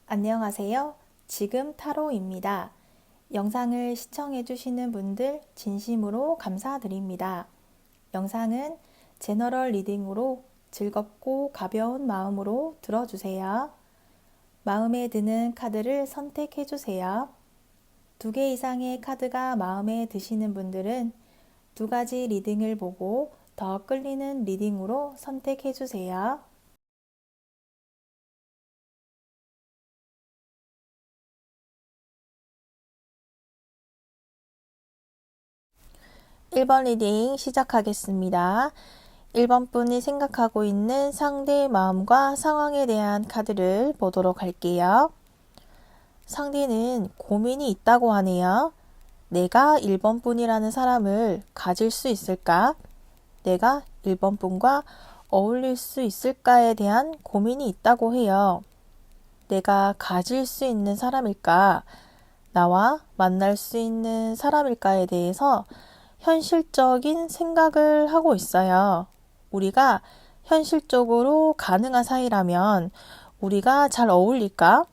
안녕하세요. 지금 타로입니다. 영상을 시청해주시는 분들 진심으로 감사드립니다. 영상은 제너럴 리딩으로 즐겁고 가벼운 마음으로 들어주세요. 마음에 드는 카드를 선택해주세요. 2개 이상의 카드가 마음에 드시는 분들은 2가지 리딩을 보고 더 끌리는 리딩으로 선택해주세요. 1번 리딩 시작하겠습니다. 1번 분이 생각하고 있는 상대의 마음과 상황에 대한 카드를 보도록 할게요. 상대는 고민이 있다고 하네요. 내가 1번 분이라는 사람을 가질 수 있을까? 내가 1번 분과 어울릴 수 있을까에 대한 고민이 있다고 해요. 내가 가질 수 있는 사람일까? 나와 만날 수 있는 사람일까에 대해서 현실적인 생각을 하고 있어요. 우리가 현실적으로 가능한 사이라면 우리가 잘 어울릴까?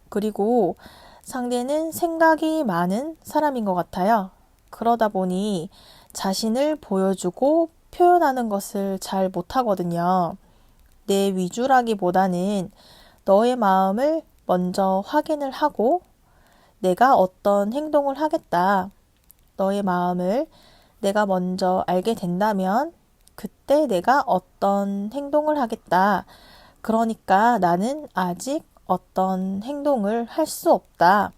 그리고 상대는 생각이 많은 사람인 것 같아요. 그러다 보니 자신을 보여주고 표현하는 것을 잘 못하거든요. 내 위주라기보다는 너의 마음을 먼저 확인을 하고 내가 어떤 행동을 하겠다. 너의 마음을 내가 먼저 알게 된다면 그때 내가 어떤 행동을 하겠다. 그러니까 나는 아직 어떤 행동을 할 수 없다.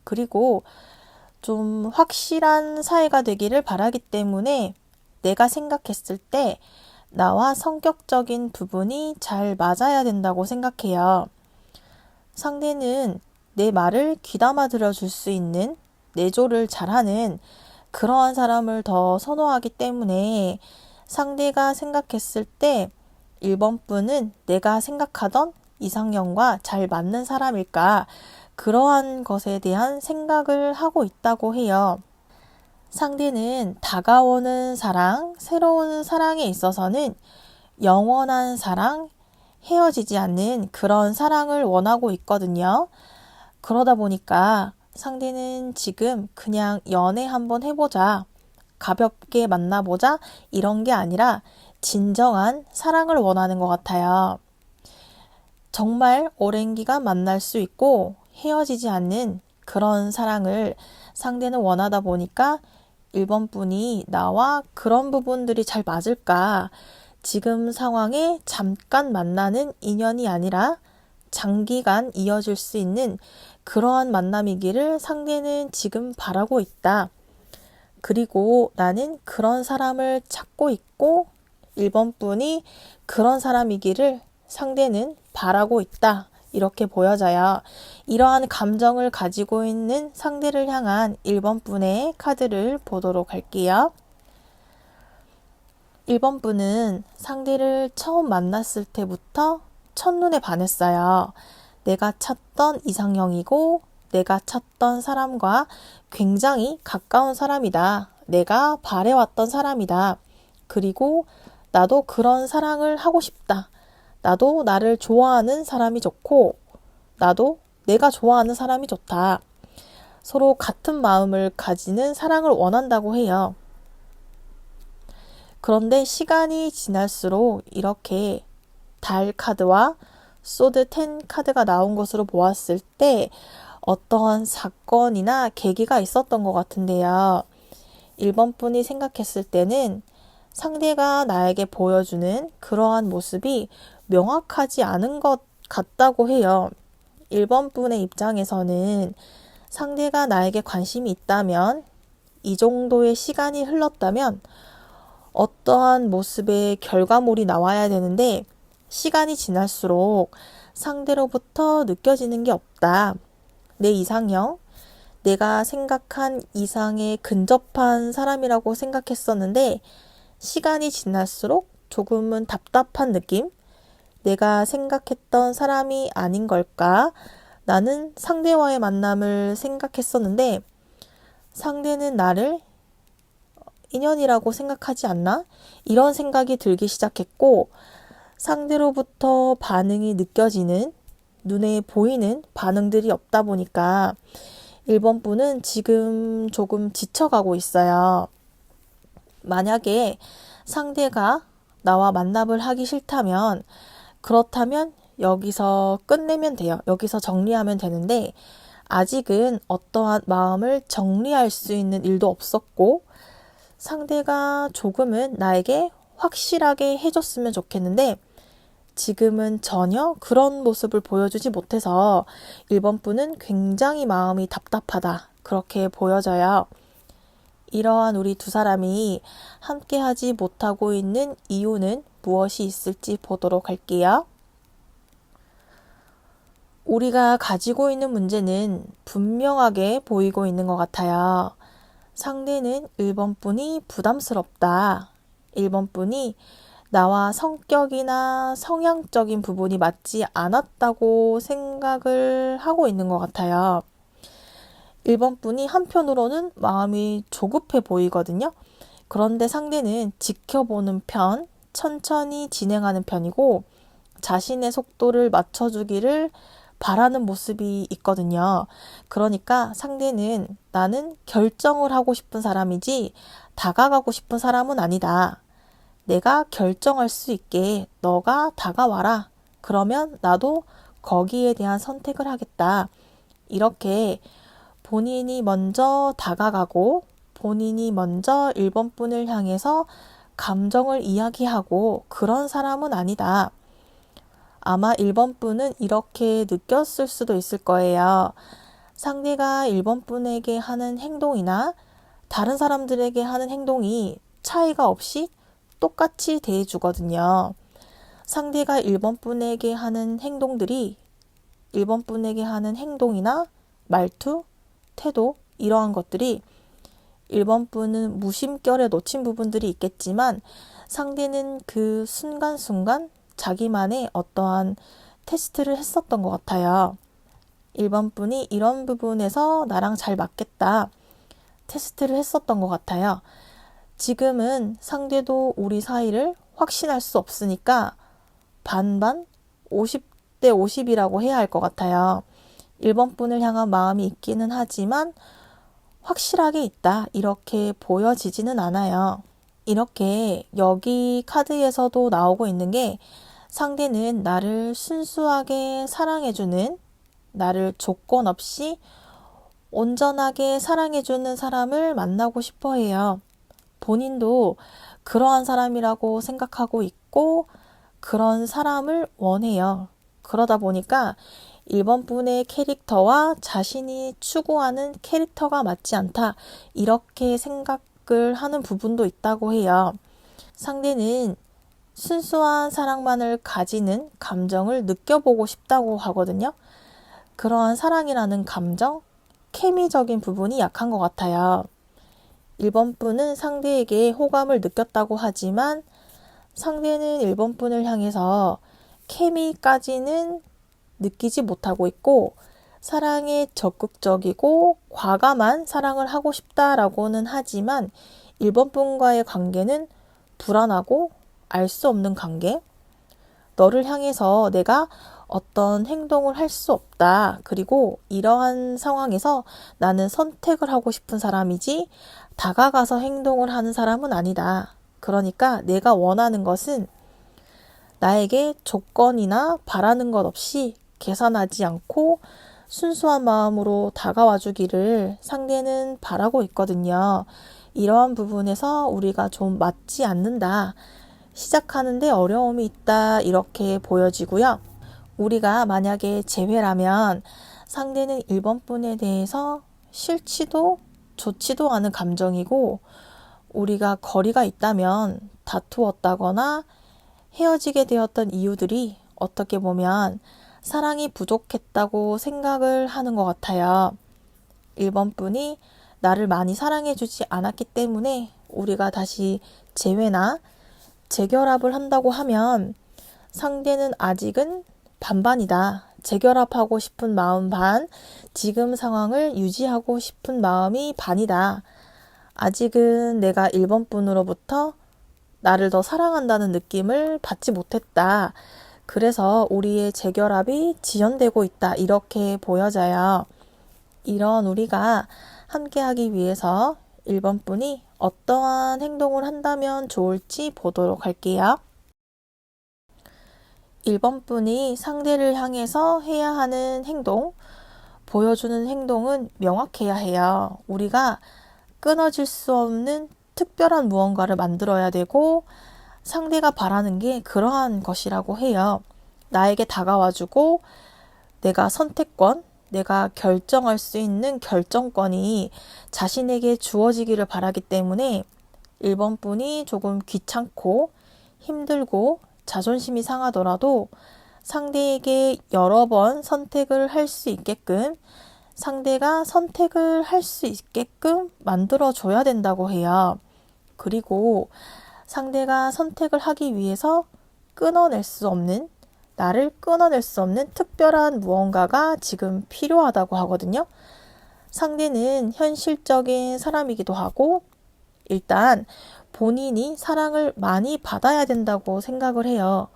그리고 좀 확실한 사이가 되기를 바라기 때문에 내가 생각했을 때 나와 성격적인 부분이 잘 맞아야 된다고 생각해요. 상대는 내 말을 귀담아 들어줄 수 있는 내조를 잘하는 그러한 사람을 더 선호하기 때문에 상대가 생각했을 때 1번 분은 내가 생각하던 이상형과 잘 맞는 사람일까? 그러한 것에 대한 생각을 하고 있다고 해요. 상대는 다가오는 사랑, 새로운 사랑에 있어서는 영원한 사랑, 헤어지지 않는 그런 사랑을 원하고 있거든요. 그러다 보니까 상대는 지금 그냥 연애 한번 해보자, 가볍게 만나보자 이런 게 아니라 진정한 사랑을 원하는 것 같아요. 정말 오랜 기간 만날 수 있고 헤어지지 않는 그런 사랑을 상대는 원하다 보니까 1번 분이 나와 그런 부분들이 잘 맞을까? 지금 상황에 잠깐 만나는 인연이 아니라 장기간 이어질 수 있는 그러한 만남이기를 상대는 지금 바라고 있다. 그리고 나는 그런 사람을 찾고 있고 1번 분이 그런 사람이기를 상대는 바라고 있다. 이렇게 보여져요. 이러한 감정을 가지고 있는 상대를 향한 1번 분의 카드를 보도록 할게요. 1번 분은 상대를 처음 만났을 때부터 첫눈에 반했어요. 내가 찾던 이상형이고 내가 찾던 사람과 굉장히 가까운 사람이다. 내가 바래왔던 사람이다. 그리고 나도 그런 사랑을 하고 싶다. 나도 나를 좋아하는 사람이 좋고 나도 내가 좋아하는 사람이 좋다. 서로 같은 마음을 가지는 사랑을 원한다고 해요. 그런데 시간이 지날수록 이렇게 달 카드와 소드 10 카드가 나온 것으로 보았을 때 어떠한 사건이나 계기가 있었던 것 같은데요. 1번 분이 생각했을 때는 상대가 나에게 보여주는 그러한 모습이 명확하지 않은 것 같다고 해요. 1번 분의 입장에서는 상대가 나에게 관심이 있다면 이 정도의 시간이 흘렀다면 어떠한 모습의 결과물이 나와야 되는데 시간이 지날수록 상대로부터 느껴지는 게 없다. 내 이상형, 내가 생각한 이상에 근접한 사람이라고 생각했었는데 시간이 지날수록 조금은 답답한 느낌? 내가 생각했던 사람이 아닌 걸까? 나는 상대와의 만남을 생각했었는데 상대는 나를 인연이라고 생각하지 않나? 이런 생각이 들기 시작했고 상대로부터 반응이 느껴지는 눈에 보이는 반응들이 없다 보니까 1번 분은 지금 조금 지쳐가고 있어요. 만약에 상대가 나와 만남을 하기 싫다면, 그렇다면 여기서 끝내면 돼요. 여기서 정리하면 되는데, 아직은 어떠한 마음을 정리할 수 있는 일도 없었고, 상대가 조금은 나에게 확실하게 해줬으면 좋겠는데, 지금은 전혀 그런 모습을 보여주지 못해서 1번 분은 굉장히 마음이 답답하다. 그렇게 보여져요. 이러한 우리 두 사람이 함께하지 못하고 있는 이유는 무엇이 있을지 보도록 할게요. 우리가 가지고 있는 문제는 분명하게 보이고 있는 것 같아요. 상대는 1번 분이 부담스럽다. 1번 분이 나와 성격이나 성향적인 부분이 맞지 않았다고 생각을 하고 있는 것 같아요. 1번 분이 한편으로는 마음이 조급해 보이거든요. 그런데 상대는 지켜보는 편, 천천히 진행하는 편이고 자신의 속도를 맞춰주기를 바라는 모습이 있거든요. 그러니까 상대는 나는 결정을 하고 싶은 사람이지 다가가고 싶은 사람은 아니다. 내가 결정할 수 있게 너가 다가와라. 그러면 나도 거기에 대한 선택을 하겠다. 이렇게 본인이 먼저 다가가고 본인이 먼저 1번 분을 향해서 감정을 이야기하고 그런 사람은 아니다. 아마 1번 분은 이렇게 느꼈을 수도 있을 거예요. 상대가 1번 분에게 하는 행동이나 다른 사람들에게 하는 행동이 차이가 없이 똑같이 대해주거든요. 상대가 1번 분에게 하는 행동들이 1번 분에게 하는 행동이나 말투, 태도 이러한 것들이 1번 분은 무심결에 놓친 부분들이 있겠지만 상대는 그 순간순간 자기만의 어떠한 테스트를 했었던 것 같아요. 1번 분이 이런 부분에서 나랑 잘 맞겠다 테스트를 했었던 것 같아요. 지금은 상대도 우리 사이를 확신할 수 없으니까 반반 50대 50이라고 해야 할 것 같아요. 1번 분을 향한 마음이 있기는 하지만 확실하게 있다 이렇게 보여지지는 않아요. 이렇게 여기 카드에서도 나오고 있는 게 상대는 나를 순수하게 사랑해주는, 나를 조건 없이 온전하게 사랑해주는 사람을 만나고 싶어 해요. 본인도 그러한 사람이라고 생각하고 있고 그런 사람을 원해요. 그러다 보니까 1번 분의 캐릭터와 자신이 추구하는 캐릭터가 맞지 않다. 이렇게 생각을 하는 부분도 있다고 해요. 상대는 순수한 사랑만을 가지는 감정을 느껴보고 싶다고 하거든요. 그러한 사랑이라는 감정, 케미적인 부분이 약한 것 같아요. 1번 분은 상대에게 호감을 느꼈다고 하지만 상대는 1번 분을 향해서 케미까지는 느끼지 못하고 있고 사랑에 적극적이고 과감한 사랑을 하고 싶다라고는 하지만 1번 분과의 관계는 불안하고 알 수 없는 관계. 너를 향해서 내가 어떤 행동을 할 수 없다. 그리고 이러한 상황에서 나는 선택을 하고 싶은 사람이지 다가가서 행동을 하는 사람은 아니다. 그러니까 내가 원하는 것은 나에게 조건이나 바라는 것 없이 계산하지 않고 순수한 마음으로 다가와 주기를 상대는 바라고 있거든요. 이러한 부분에서 우리가 좀 맞지 않는다. 시작하는데 어려움이 있다. 이렇게 보여지고요. 우리가 만약에 재회라면 상대는 1번 분에 대해서 싫지도 좋지도 않은 감정이고 우리가 거리가 있다면 다투었다거나 헤어지게 되었던 이유들이 어떻게 보면 사랑이 부족했다고 생각을 하는 것 같아요. 1번 분이 나를 많이 사랑해주지 않았기 때문에 우리가 다시 재회나 재결합을 한다고 하면 상대는 아직은 반반이다. 재결합하고 싶은 마음 반, 지금 상황을 유지하고 싶은 마음이 반이다. 아직은 내가 1번 분으로부터 나를 더 사랑한다는 느낌을 받지 못했다. 그래서 우리의 재결합이 지연되고 있다. 이렇게 보여져요. 이런 우리가 함께하기 위해서 1번 분이 어떠한 행동을 한다면 좋을지 보도록 할게요. 1번 분이 상대를 향해서 해야 하는 행동, 보여주는 행동은 명확해야 해요. 우리가 끊어질 수 없는 특별한 무언가를 만들어야 되고 상대가 바라는 게 그러한 것이라고 해요. 나에게 다가와주고 내가 선택권, 내가 결정할 수 있는 결정권이 자신에게 주어지기를 바라기 때문에 1번 분이 조금 귀찮고 힘들고 자존심이 상하더라도 상대에게 여러 번 선택을 할 수 있게끔 상대가 선택을 할 수 있게끔 만들어줘야 된다고 해요. 그리고 상대가 선택을 하기 위해서 나를 끊어낼 수 없는 특별한 무언가가 지금 필요하다고 하거든요. 상대는 현실적인 사람이기도 하고 일단 본인이 사랑을 많이 받아야 된다고 생각을 해요.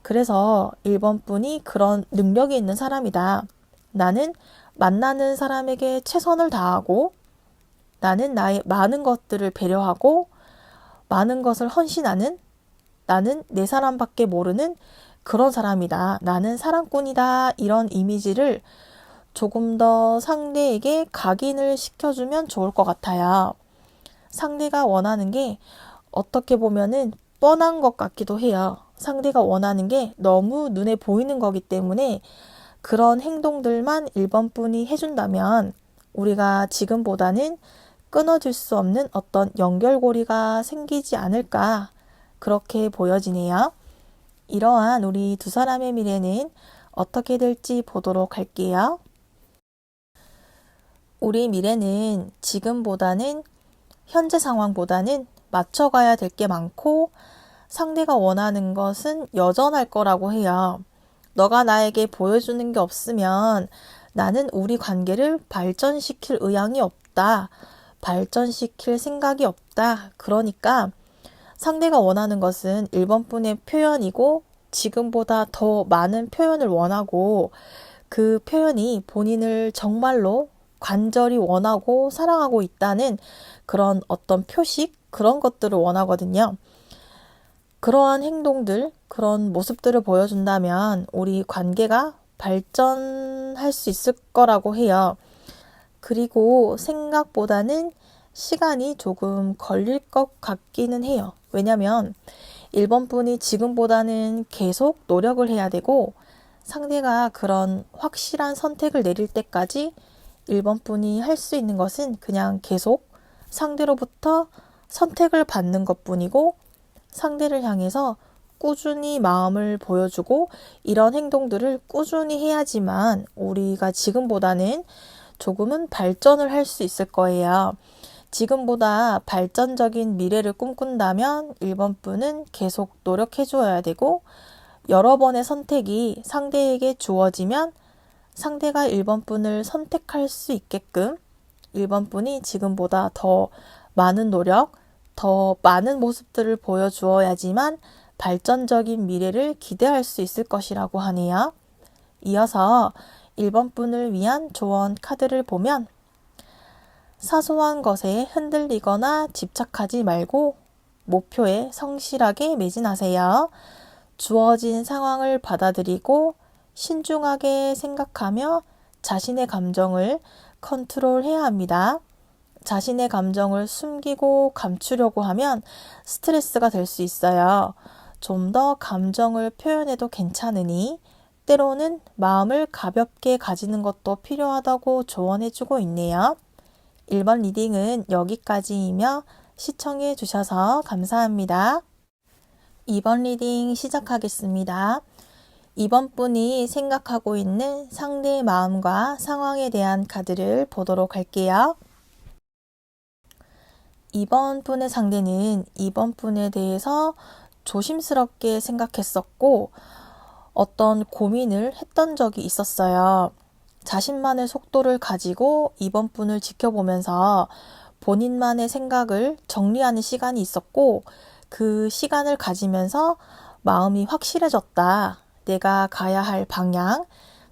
그래서 1번 분이 그런 능력이 있는 사람이다. 나는 만나는 사람에게 최선을 다하고 나는 나의 많은 것들을 배려하고 많은 것을 헌신하는 나는 내 사람밖에 모르는 그런 사람이다. 나는 사랑꾼이다. 이런 이미지를 조금 더 상대에게 각인을 시켜주면 좋을 것 같아요. 상대가 원하는 게 어떻게 보면은 뻔한 것 같기도 해요. 상대가 원하는 게 너무 눈에 보이는 거기 때문에 그런 행동들만 1번 분이 해준다면 우리가 지금보다는 끊어질 수 없는 어떤 연결고리가 생기지 않을까 그렇게 보여지네요. 이러한 우리 두 사람의 미래는 어떻게 될지 보도록 할게요. 우리 미래는 지금보다는 현재 상황보다는 맞춰가야 될 게 많고 상대가 원하는 것은 여전할 거라고 해요. 너가 나에게 보여주는 게 없으면 나는 우리 관계를 발전시킬 의향이 없다. 발전시킬 생각이 없다. 그러니까 상대가 원하는 것은 1번 분의 표현이고 지금보다 더 많은 표현을 원하고 그 표현이 본인을 정말로 간절히 원하고 사랑하고 있다는 그런 어떤 표식, 그런 것들을 원하거든요. 그러한 행동들, 그런 모습들을 보여준다면 우리 관계가 발전할 수 있을 거라고 해요. 그리고 생각보다는 시간이 조금 걸릴 것 같기는 해요. 왜냐면 1번 분이 지금보다는 계속 노력을 해야 되고 상대가 그런 확실한 선택을 내릴 때까지 1번 분이 할 수 있는 것은 그냥 계속 상대로부터 선택을 받는 것뿐이고 상대를 향해서 꾸준히 마음을 보여주고 이런 행동들을 꾸준히 해야지만 우리가 지금보다는 조금은 발전을 할 수 있을 거예요. 지금보다 발전적인 미래를 꿈꾼다면 1번 분은 계속 노력해 줘야 되고 여러 번의 선택이 상대에게 주어지면 상대가 1번 분을 선택할 수 있게끔 1번 분이 지금보다 더 많은 노력, 더 많은 모습들을 보여주어야지만 발전적인 미래를 기대할 수 있을 것이라고 하네요. 이어서 1번 분을 위한 조언 카드를 보면 사소한 것에 흔들리거나 집착하지 말고 목표에 성실하게 매진하세요. 주어진 상황을 받아들이고 신중하게 생각하며 자신의 감정을 컨트롤해야 합니다. 자신의 감정을 숨기고 감추려고 하면 스트레스가 될 수 있어요. 좀 더 감정을 표현해도 괜찮으니 때로는 마음을 가볍게 가지는 것도 필요하다고 조언해주고 있네요. 1번 리딩은 여기까지이며 시청해 주셔서 감사합니다. 2번 리딩 시작하겠습니다. 2번 분이 생각하고 있는 상대의 마음과 상황에 대한 카드를 보도록 할게요. 2번 분의 상대는 2번 분에 대해서 조심스럽게 생각했었고 어떤 고민을 했던 적이 있었어요. 자신만의 속도를 가지고 2번 분을 지켜보면서 본인만의 생각을 정리하는 시간이 있었고 그 시간을 가지면서 마음이 확실해졌다. 내가 가야 할 방향,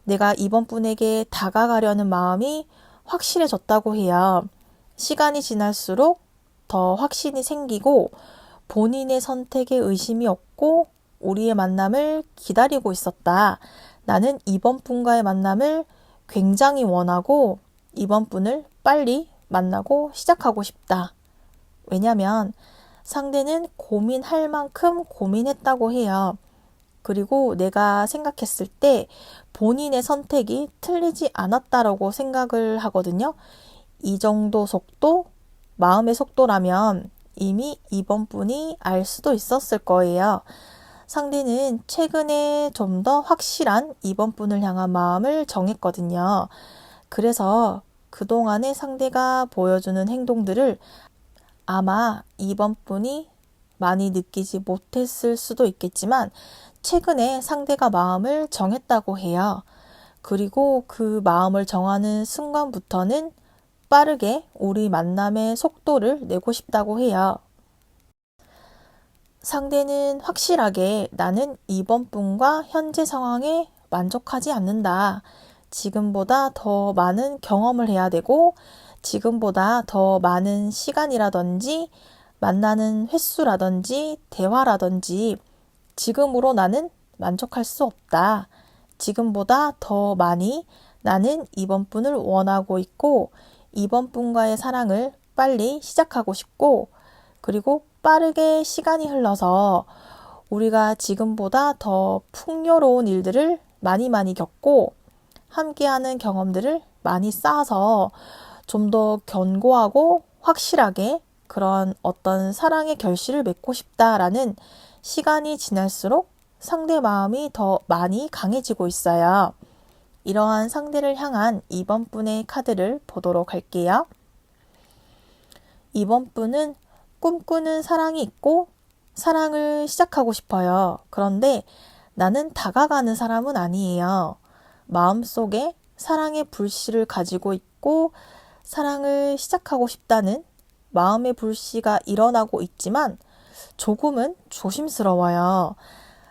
내가 이번 분에게 다가가려는 마음이 확실해졌다고 해요. 시간이 지날수록 더 확신이 생기고 본인의 선택에 의심이 없고 우리의 만남을 기다리고 있었다. 나는 이번 분과의 만남을 굉장히 원하고 이번 분을 빨리 만나고 시작하고 싶다. 왜냐면 상대는 고민할 만큼 고민했다고 해요. 그리고 내가 생각했을 때 본인의 선택이 틀리지 않았다라고 생각을 하거든요. 이 정도 속도, 마음의 속도라면 이미 이번 분이 알 수도 있었을 거예요. 상대는 최근에 좀 더 확실한 이번 분을 향한 마음을 정했거든요. 그래서 그동안의 상대가 보여주는 행동들을 아마 이번 분이 많이 느끼지 못했을 수도 있겠지만 최근에 상대가 마음을 정했다고 해요. 그리고 그 마음을 정하는 순간부터는 빠르게 우리 만남의 속도를 내고 싶다고 해요. 상대는 확실하게 나는 이번 분과 현재 상황에 만족하지 않는다. 지금보다 더 많은 경험을 해야 되고 지금보다 더 많은 시간이라든지 만나는 횟수라든지 대화라든지 지금으로 나는 만족할 수 없다. 지금보다 더 많이 나는 이번 분을 원하고 있고 이번 분과의 사랑을 빨리 시작하고 싶고 그리고 빠르게 시간이 흘러서 우리가 지금보다 더 풍요로운 일들을 많이 겪고 함께하는 경험들을 많이 쌓아서 좀 더 견고하고 확실하게 그런 어떤 사랑의 결실을 맺고 싶다라는 시간이 지날수록 상대 마음이 더 많이 강해지고 있어요. 이러한 상대를 향한 이번 분의 카드를 보도록 할게요. 이번 분은 꿈꾸는 사랑이 있고 사랑을 시작하고 싶어요. 그런데 나는 다가가는 사람은 아니에요. 마음속에 사랑의 불씨를 가지고 있고 사랑을 시작하고 싶다는 마음의 불씨가 일어나고 있지만 조금은 조심스러워요.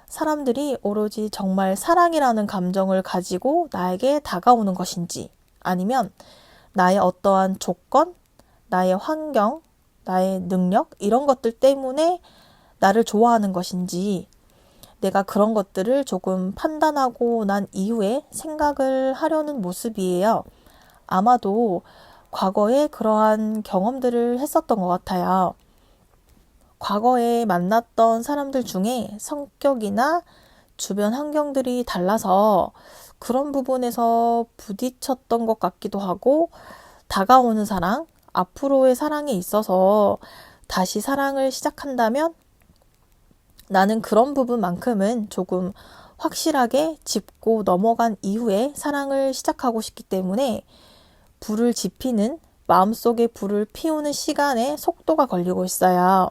사람들이 오로지 정말 사랑이라는 감정을 가지고 나에게 다가오는 것인지 아니면 나의 어떠한 조건, 나의 환경, 나의 능력 이런 것들 때문에 나를 좋아하는 것인지 내가 그런 것들을 조금 판단하고 난 이후에 생각을 하려는 모습이에요. 아마도 과거에 그러한 경험들을 했었던 것 같아요. 과거에 만났던 사람들 중에 성격이나 주변 환경들이 달라서 그런 부분에서 부딪혔던 것 같기도 하고 다가오는 사랑, 앞으로의 사랑에 있어서 다시 사랑을 시작한다면 나는 그런 부분만큼은 조금 확실하게 짚고 넘어간 이후에 사랑을 시작하고 싶기 때문에 불을 지피는 마음속에 불을 피우는 시간에 속도가 걸리고 있어요.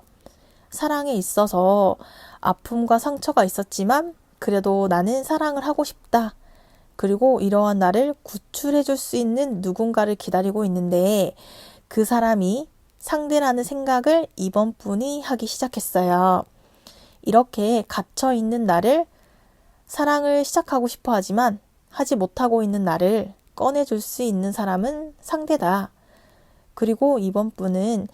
사랑에 있어서 아픔과 상처가 있었지만 그래도 나는 사랑을 하고 싶다. 그리고 이러한 나를 구출해 줄 수 있는 누군가를 기다리고 있는데 그 사람이 상대라는 생각을 이번 분이 하기 시작했어요. 이렇게 갇혀 있는 나를 사랑을 시작하고 싶어 하지만 하지 못하고 있는 나를 꺼내줄 수 있는 사람은 상대다. 그리고 이번 분은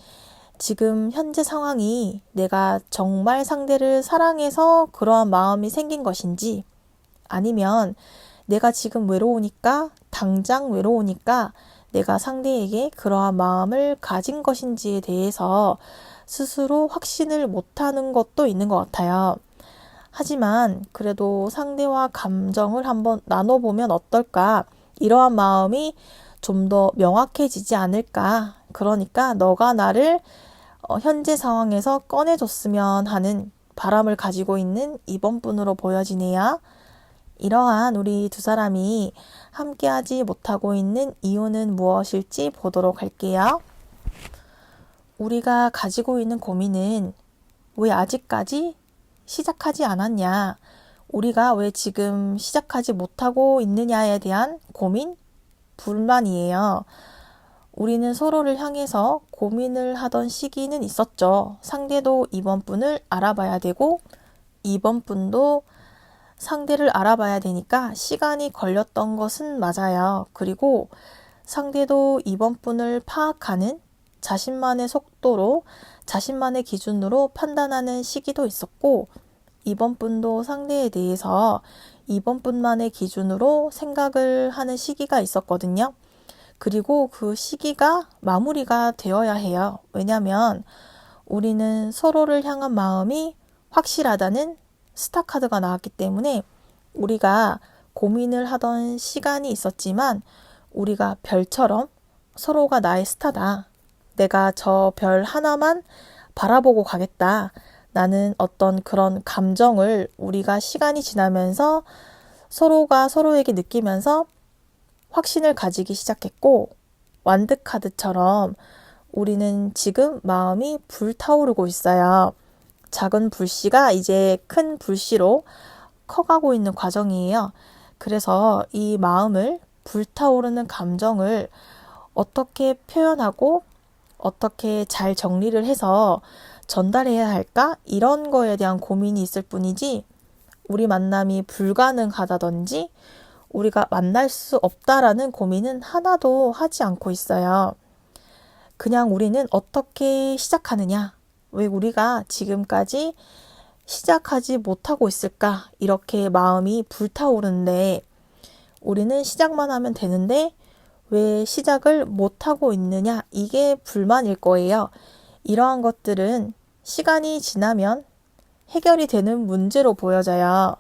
지금 현재 상황이 내가 정말 상대를 사랑해서 그러한 마음이 생긴 것인지 아니면 내가 지금 외로우니까 당장 외로우니까 내가 상대에게 그러한 마음을 가진 것인지에 대해서 스스로 확신을 못하는 것도 있는 것 같아요. 하지만 그래도 상대와 감정을 한번 나눠보면 어떨까? 이러한 마음이 좀 더 명확해지지 않을까? 그러니까 너가 나를 현재 상황에서 꺼내줬으면 하는 바람을 가지고 있는 이번 분으로 보여지네요. 이러한 우리 두 사람이 함께하지 못하고 있는 이유는 무엇일지 보도록 할게요. 우리가 가지고 있는 고민은 왜 아직까지 시작하지 않았냐? 우리가 왜 지금 시작하지 못하고 있느냐에 대한 고민, 불만이에요. 우리는 서로를 향해서 고민을 하던 시기는 있었죠. 상대도 이번 분을 알아봐야 되고 이번 분도 상대를 알아봐야 되니까 시간이 걸렸던 것은 맞아요. 그리고 상대도 이번 분을 파악하는 자신만의 속도로, 자신만의 기준으로 판단하는 시기도 있었고, 이번 분도 상대에 대해서 이번 분만의 기준으로 생각을 하는 시기가 있었거든요. 그리고 그 시기가 마무리가 되어야 해요. 왜냐하면 우리는 서로를 향한 마음이 확실하다는 스타카드가 나왔기 때문에 우리가 고민을 하던 시간이 있었지만 우리가 별처럼 서로가 나의 스타다. 내가 저 별 하나만 바라보고 가겠다. 나는 어떤 그런 감정을 우리가 시간이 지나면서 서로가 서로에게 느끼면서 확신을 가지기 시작했고, 완득카드처럼 우리는 지금 마음이 불타오르고 있어요. 작은 불씨가 이제 큰 불씨로 커가고 있는 과정이에요. 그래서 이 마음을, 불타오르는 감정을 어떻게 표현하고 어떻게 잘 정리를 해서 전달해야 할까? 이런 거에 대한 고민이 있을 뿐이지, 우리 만남이 불가능하다든지 우리가 만날 수 없다라는 고민은 하나도 하지 않고 있어요. 그냥 우리는 어떻게 시작하느냐? 왜 우리가 지금까지 시작하지 못하고 있을까? 이렇게 마음이 불타오르는데 우리는 시작만 하면 되는데 왜 시작을 못하고 있느냐? 이게 불만일 거예요. 이러한 것들은 시간이 지나면 해결이 되는 문제로 보여져요.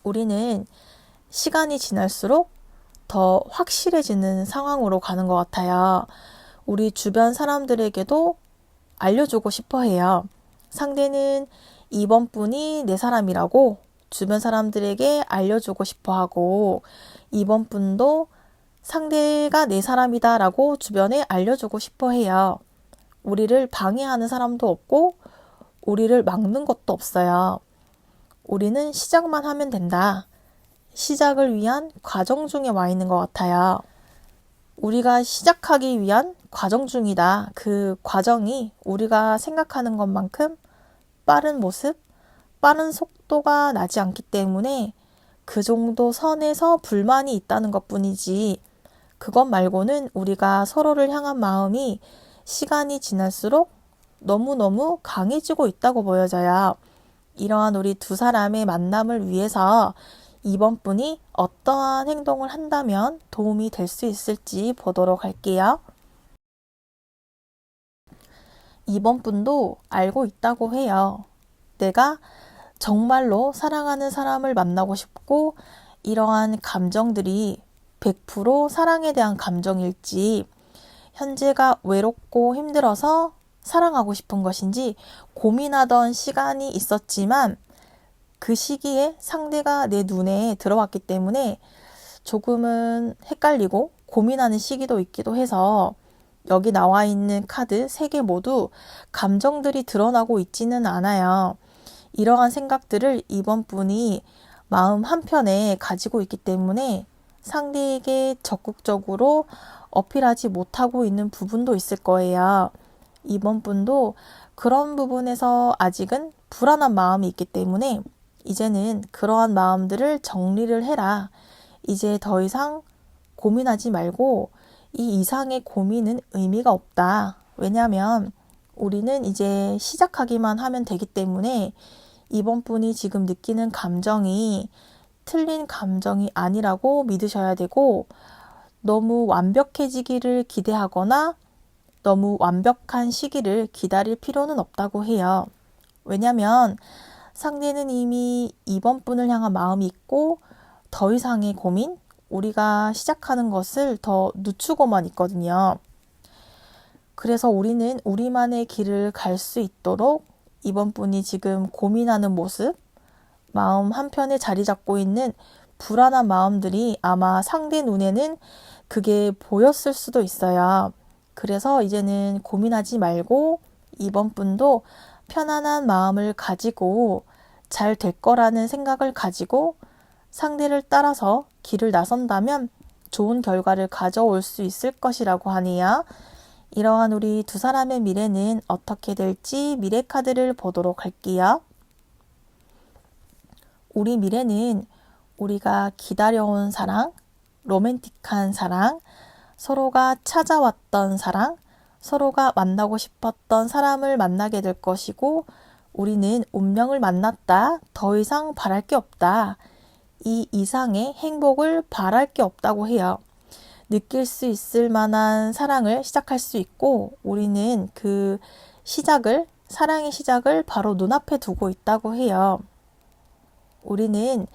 우리는 시간이 지날수록 더 확실해지는 상황으로 가는 것 같아요. 우리 주변 사람들에게도 알려주고 싶어 해요. 상대는 이번 분이 내 사람이라고 주변 사람들에게 알려주고 싶어 하고, 이번 분도 상대가 내 사람이다라고 주변에 알려주고 싶어 해요. 우리를 방해하는 사람도 없고 우리를 막는 것도 없어요. 우리는 시작만 하면 된다. 시작을 위한 과정 중에 와 있는 것 같아요. 우리가 시작하기 위한 과정 중이다. 그 과정이 우리가 생각하는 것만큼 빠른 모습, 빠른 속도가 나지 않기 때문에 그 정도 선에서 불만이 있다는 것뿐이지, 그것 말고는 우리가 서로를 향한 마음이 시간이 지날수록 너무너무 강해지고 있다고 보여져요. 이러한 우리 두 사람의 만남을 위해서 이번 분이 어떠한 행동을 한다면 도움이 될 수 있을지 보도록 할게요. 이번 분도 알고 있다고 해요. 내가 정말로 사랑하는 사람을 만나고 싶고 이러한 감정들이 100% 사랑에 대한 감정일지, 현재가 외롭고 힘들어서 사랑하고 싶은 것인지 고민하던 시간이 있었지만 그 시기에 상대가 내 눈에 들어왔기 때문에 조금은 헷갈리고 고민하는 시기도 있기도 해서, 여기 나와 있는 카드 3개 모두 감정들이 드러나고 있지는 않아요. 이러한 생각들을 이번 분이 마음 한편에 가지고 있기 때문에 상대에게 적극적으로 어필하지 못하고 있는 부분도 있을 거예요. 이번 분도 그런 부분에서 아직은 불안한 마음이 있기 때문에 이제는 그러한 마음들을 정리를 해라. 이제 더 이상 고민하지 말고 이 이상의 고민은 의미가 없다. 왜냐하면 우리는 이제 시작하기만 하면 되기 때문에 이번 분이 지금 느끼는 감정이 틀린 감정이 아니라고 믿으셔야 되고, 너무 완벽해지기를 기대하거나 너무 완벽한 시기를 기다릴 필요는 없다고 해요. 왜냐하면 상대는 이미 이번 분을 향한 마음이 있고 더 이상의 고민, 우리가 시작하는 것을 더 늦추고만 있거든요. 그래서 우리는 우리만의 길을 갈 수 있도록 이번 분이 지금 고민하는 모습, 마음 한편에 자리 잡고 있는 불안한 마음들이 아마 상대 눈에는 그게 보였을 수도 있어요. 그래서 이제는 고민하지 말고 이번 분도 편안한 마음을 가지고 잘 될 거라는 생각을 가지고 상대를 따라서 길을 나선다면 좋은 결과를 가져올 수 있을 것이라고 하네요. 이러한 우리 두 사람의 미래는 어떻게 될지 미래 카드를 보도록 할게요. 우리 미래는 우리가 기다려온 사랑, 로맨틱한 사랑, 서로가 찾아왔던 사랑, 서로가 만나고 싶었던 사람을 만나게 될 것이고, 우리는 운명을 만났다. 더 이상 바랄 게 없다. 이 이상의 행복을 바랄 게 없다고 해요. 느낄 수 있을 만한 사랑을 시작할 수 있고, 우리는 그 사랑의 시작을 바로 눈앞에 두고 있다고 해요. 우리는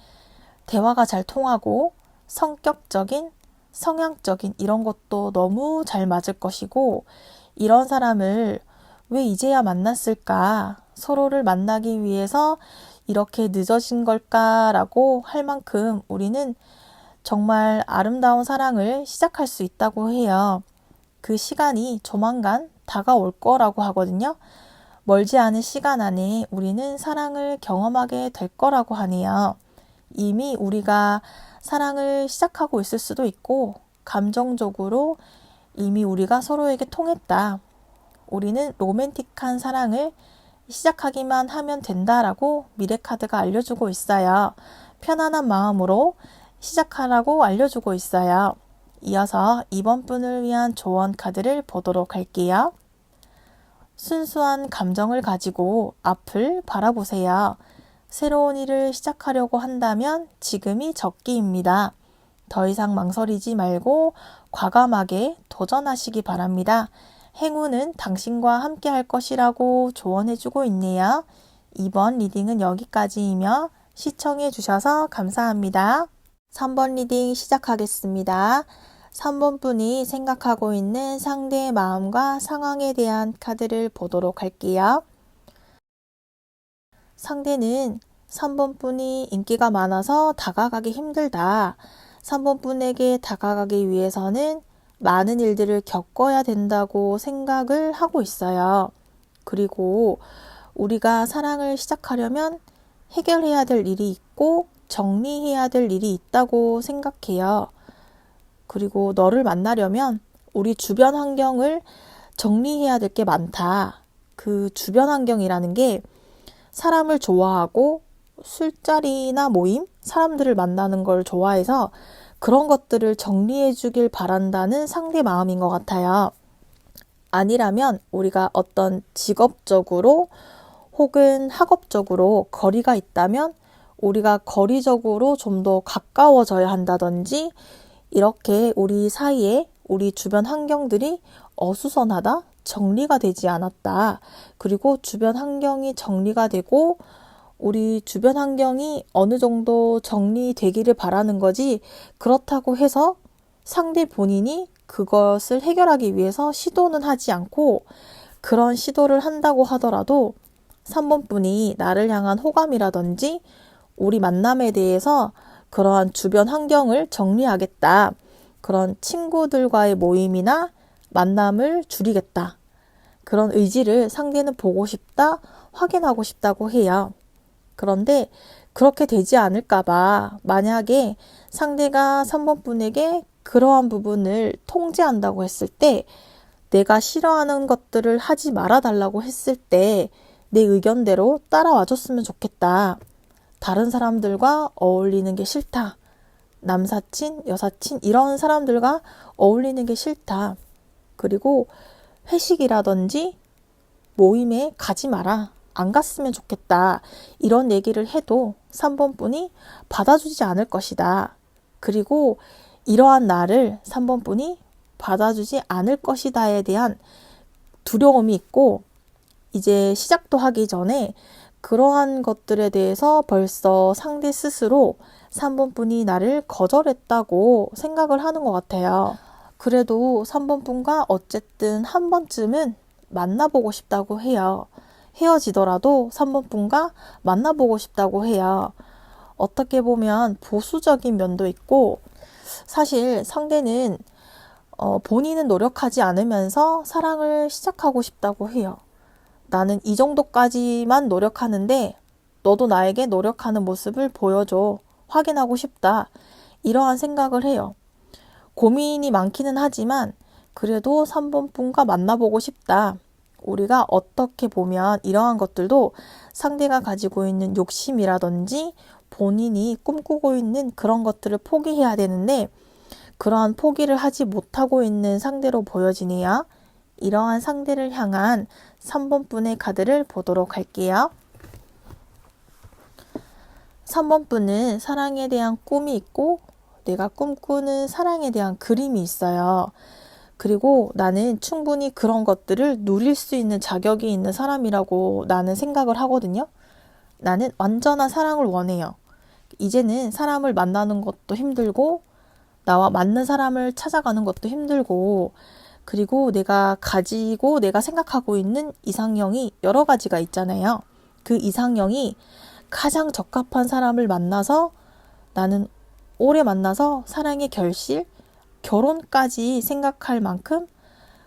대화가 잘 통하고 성격적인, 성향적인 이런 것도 너무 잘 맞을 것이고, 이런 사람을 왜 이제야 만났을까? 서로를 만나기 위해서 이렇게 늦어진 걸까라고 할 만큼 우리는 정말 아름다운 사랑을 시작할 수 있다고 해요. 그 시간이 조만간 다가올 거라고 하거든요. 멀지 않은 시간 안에 우리는 사랑을 경험하게 될 거라고 하네요. 이미 우리가 사랑을 시작하고 있을 수도 있고, 감정적으로 이미 우리가 서로에게 통했다. 우리는 로맨틱한 사랑을 시작하기만 하면 된다라고 미래카드가 알려주고 있어요. 편안한 마음으로 시작하라고 알려주고 있어요. 이어서 이번 분을 위한 조언 카드를 보도록 할게요. 순수한 감정을 가지고 앞을 바라보세요. 새로운 일을 시작하려고 한다면 지금이 적기입니다. 더 이상 망설이지 말고 과감하게 도전하시기 바랍니다. 행운은 당신과 함께 할 것이라고 조언해주고 있네요. 이번 리딩은 여기까지이며 시청해 주셔서 감사합니다. 3번 리딩 시작하겠습니다. 3번 분이 생각하고 있는 상대의 마음과 상황에 대한 카드를 보도록 할게요. 상대는 3번 분이 인기가 많아서 다가가기 힘들다. 3번 분에게 다가가기 위해서는 많은 일들을 겪어야 된다고 생각을 하고 있어요. 그리고 우리가 사랑을 시작하려면 해결해야 될 일이 있고 정리해야 될 일이 있다고 생각해요. 그리고 너를 만나려면 우리 주변 환경을 정리해야 될 게 많다. 그 주변 환경이라는 게 사람을 좋아하고 술자리나 모임, 사람들을 만나는 걸 좋아해서 그런 것들을 정리해 주길 바란다는 상대 마음인 것 같아요. 아니라면 우리가 어떤 직업적으로 혹은 학업적으로 거리가 있다면 우리가 거리적으로 좀 더 가까워져야 한다든지, 이렇게 우리 사이에 우리 주변 환경들이 어수선하다, 정리가 되지 않았다. 그리고 주변 환경이 정리가 되고 우리 주변 환경이 어느 정도 정리되기를 바라는 거지, 그렇다고 해서 상대 본인이 그것을 해결하기 위해서 시도는 하지 않고, 그런 시도를 한다고 하더라도 3번 분이 나를 향한 호감이라든지 우리 만남에 대해서 그러한 주변 환경을 정리하겠다. 그런 친구들과의 모임이나 만남을 줄이겠다. 그런 의지를 상대는 보고 싶다, 확인하고 싶다고 해요. 그런데 그렇게 되지 않을까봐 만약에 상대가 3번 분에게 그러한 부분을 통제한다고 했을 때, 내가 싫어하는 것들을 하지 말아달라고 했을 때 내 의견대로 따라와 줬으면 좋겠다. 다른 사람들과 어울리는 게 싫다. 남사친, 여사친 이런 사람들과 어울리는 게 싫다. 그리고 회식이라든지 모임에 가지 마라. 안 갔으면 좋겠다. 이런 얘기를 해도 3번 분이 받아주지 않을 것이다. 그리고 이러한 나를 3번 분이 받아주지 않을 것이다에 대한 두려움이 있고, 이제 시작도 하기 전에 그러한 것들에 대해서 벌써 상대 스스로 3번 분이 나를 거절했다고 생각을 하는 것 같아요. 그래도 3번 분과 어쨌든 한 번쯤은 만나보고 싶다고 해요. 헤어지더라도 3번 분과 만나보고 싶다고 해요. 어떻게 보면 보수적인 면도 있고, 사실 상대는 본인은 노력하지 않으면서 사랑을 시작하고 싶다고 해요. 나는 이 정도까지만 노력하는데 너도 나에게 노력하는 모습을 보여줘. 확인하고 싶다. 이러한 생각을 해요. 고민이 많기는 하지만 그래도 3번 분과 만나보고 싶다. 우리가 어떻게 보면 이러한 것들도 상대가 가지고 있는 욕심이라든지 본인이 꿈꾸고 있는 그런 것들을 포기해야 되는데 그러한 포기를 하지 못하고 있는 상대로 보여지네요. 이러한 상대를 향한 3번 분의 카드를 보도록 할게요. 3번 분은 사랑에 대한 꿈이 있고 내가 꿈꾸는 사랑에 대한 그림이 있어요. 그리고 나는 충분히 그런 것들을 누릴 수 있는 자격이 있는 사람이라고 나는 생각을 하거든요. 나는 완전한 사랑을 원해요. 이제는 사람을 만나는 것도 힘들고 나와 맞는 사람을 찾아가는 것도 힘들고 그리고 내가 가지고 내가 생각하고 있는 이상형이 여러 가지가 있잖아요. 그 이상형이 가장 적합한 사람을 만나서 나는 오래 만나서 사랑의 결실, 결혼까지 생각할 만큼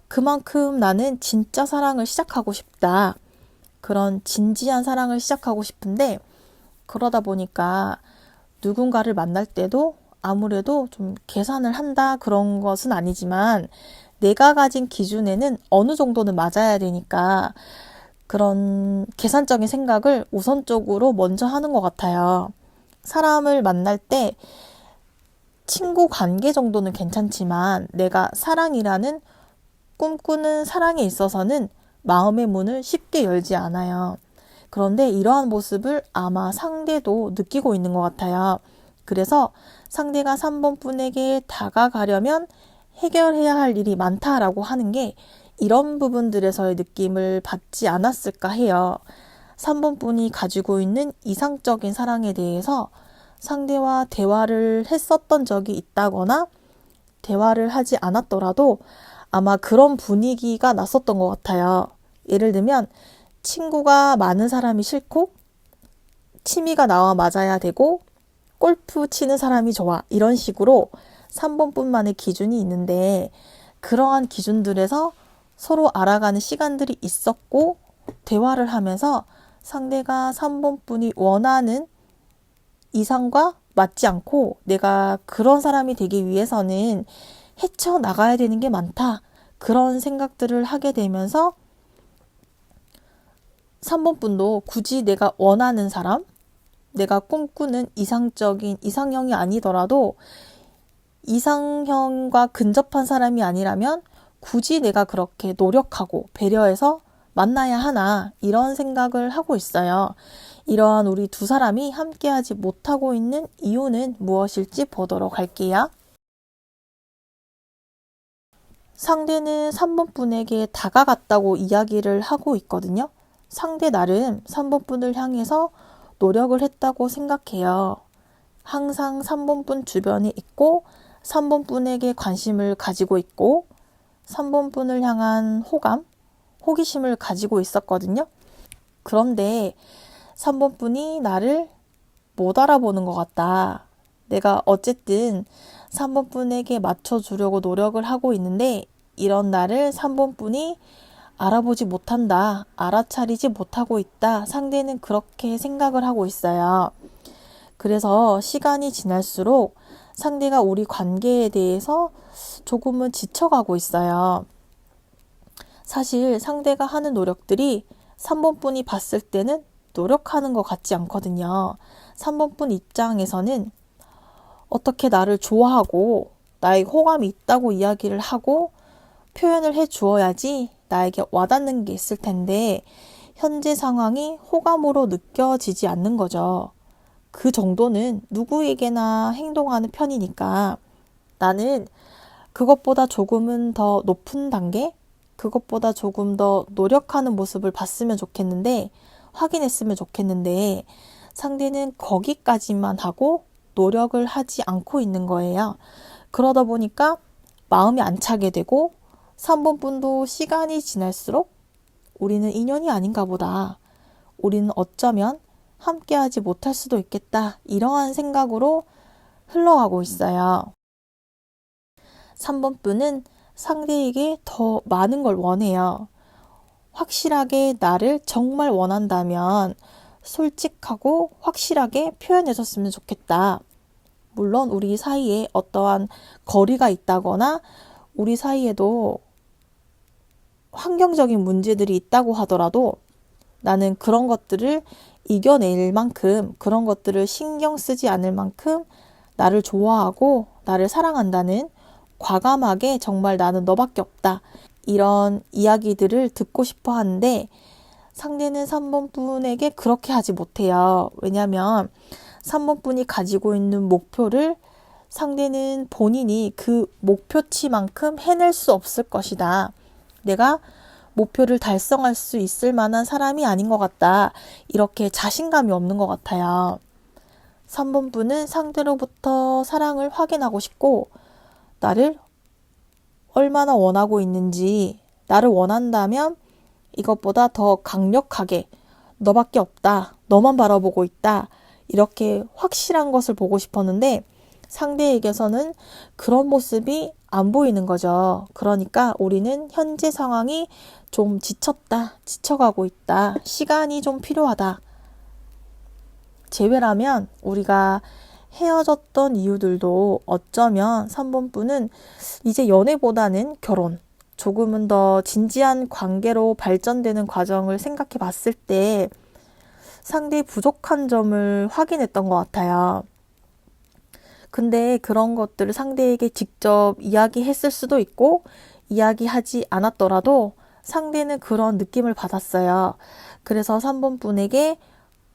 그만큼 나는 진짜 사랑을 시작하고 싶다. 그런 진지한 사랑을 시작하고 싶은데 그러다 보니까 누군가를 만날 때도 아무래도 좀 계산을 한다 그런 것은 아니지만 내가 가진 기준에는 어느 정도는 맞아야 되니까 그런 계산적인 생각을 우선적으로 먼저 하는 것 같아요. 사람을 만날 때 친구 관계 정도는 괜찮지만 내가 사랑이라는 꿈꾸는 사랑에 있어서는 마음의 문을 쉽게 열지 않아요. 그런데 이러한 모습을 아마 상대도 느끼고 있는 것 같아요. 그래서 상대가 3번 분에게 다가가려면 해결해야 할 일이 많다라고 하는 게 이런 부분들에서의 느낌을 받지 않았을까 해요. 3번 분이 가지고 있는 이상적인 사랑에 대해서 상대와 대화를 했었던 적이 있다거나 대화를 하지 않았더라도 아마 그런 분위기가 났었던 것 같아요. 예를 들면 친구가 많은 사람이 싫고 취미가 나와 맞아야 되고 골프 치는 사람이 좋아 이런 식으로 3번 분만의 기준이 있는데 그러한 기준들에서 서로 알아가는 시간들이 있었고 대화를 하면서 상대가 3번 분이 원하는 이상과 맞지 않고 내가 그런 사람이 되기 위해서는 헤쳐나가야 되는 게 많다. 그런 생각들을 하게 되면서 3번 분도 굳이 내가 원하는 사람, 내가 꿈꾸는 이상적인 이상형이 아니더라도 이상형과 근접한 사람이 아니라면 굳이 내가 그렇게 노력하고 배려해서 만나야 하나 이런 생각을 하고 있어요. 이러한 우리 두 사람이 함께하지 못하고 있는 이유는 무엇일지 보도록 할게요. 상대는 3번 분에게 다가갔다고 이야기를 하고 있거든요. 상대 나름 3번 분을 향해서 노력을 했다고 생각해요. 항상 3번 분 주변에 있고 3번 분에게 관심을 가지고 있고 3번 분을 향한 호감, 호기심을 가지고 있었거든요. 그런데 3번 분이 나를 못 알아보는 것 같다. 내가 어쨌든 3번 분에게 맞춰주려고 노력을 하고 있는데 이런 나를 3번 분이 알아보지 못한다. 알아차리지 못하고 있다. 상대는 그렇게 생각을 하고 있어요. 그래서 시간이 지날수록 상대가 우리 관계에 대해서 조금은 지쳐가고 있어요. 사실 상대가 하는 노력들이 3번 분이 봤을 때는 노력하는 것 같지 않거든요. 3번 분 입장에서는 어떻게 나를 좋아하고 나에게 호감이 있다고 이야기를 하고 표현을 해 주어야지 나에게 와닿는 게 있을 텐데 현재 상황이 호감으로 느껴지지 않는 거죠. 그 정도는 누구에게나 행동하는 편이니까 나는 그것보다 조금은 더 높은 단계, 그것보다 조금 더 노력하는 모습을 봤으면 좋겠는데 확인했으면 좋겠는데 상대는 거기까지만 하고 노력을 하지 않고 있는 거예요. 그러다 보니까 마음이 안 차게 되고 3번 분도 시간이 지날수록 우리는 인연이 아닌가 보다. 우리는 어쩌면 함께하지 못할 수도 있겠다. 이러한 생각으로 흘러가고 있어요. 3번 분은 상대에게 더 많은 걸 원해요. 확실하게 나를 정말 원한다면 솔직하고 확실하게 표현해줬으면 좋겠다. 물론 우리 사이에 어떠한 거리가 있다거나 우리 사이에도 환경적인 문제들이 있다고 하더라도 나는 그런 것들을 이겨낼 만큼, 그런 것들을 신경 쓰지 않을 만큼 나를 좋아하고 나를 사랑한다는, 과감하게 정말 나는 너밖에 없다, 이런 이야기들을 듣고 싶어 하는데 상대는 3번 분에게 그렇게 하지 못해요. 왜냐하면 3번 분이 가지고 있는 목표를 상대는 본인이 그 목표치만큼 해낼 수 없을 것이다. 내가 목표를 달성할 수 있을 만한 사람이 아닌 것 같다. 이렇게 자신감이 없는 것 같아요. 3번 분은 상대로부터 사랑을 확인하고 싶고 나를 얼마나 원하고 있는지, 나를 원한다면 이것보다 더 강력하게 너밖에 없다, 너만 바라보고 있다, 이렇게 확실한 것을 보고 싶었는데 상대에게서는 그런 모습이 안 보이는 거죠. 그러니까 우리는 현재 상황이 좀 지쳤다, 지쳐가고 있다, 시간이 좀 필요하다. 제외라면 우리가 헤어졌던 이유들도 어쩌면 3번 분은 이제 연애보다는 결혼, 조금은 더 진지한 관계로 발전되는 과정을 생각해 봤을 때 상대의 부족한 점을 확인했던 것 같아요. 근데 그런 것들을 상대에게 직접 이야기했을 수도 있고 이야기하지 않았더라도 상대는 그런 느낌을 받았어요. 그래서 3번 분에게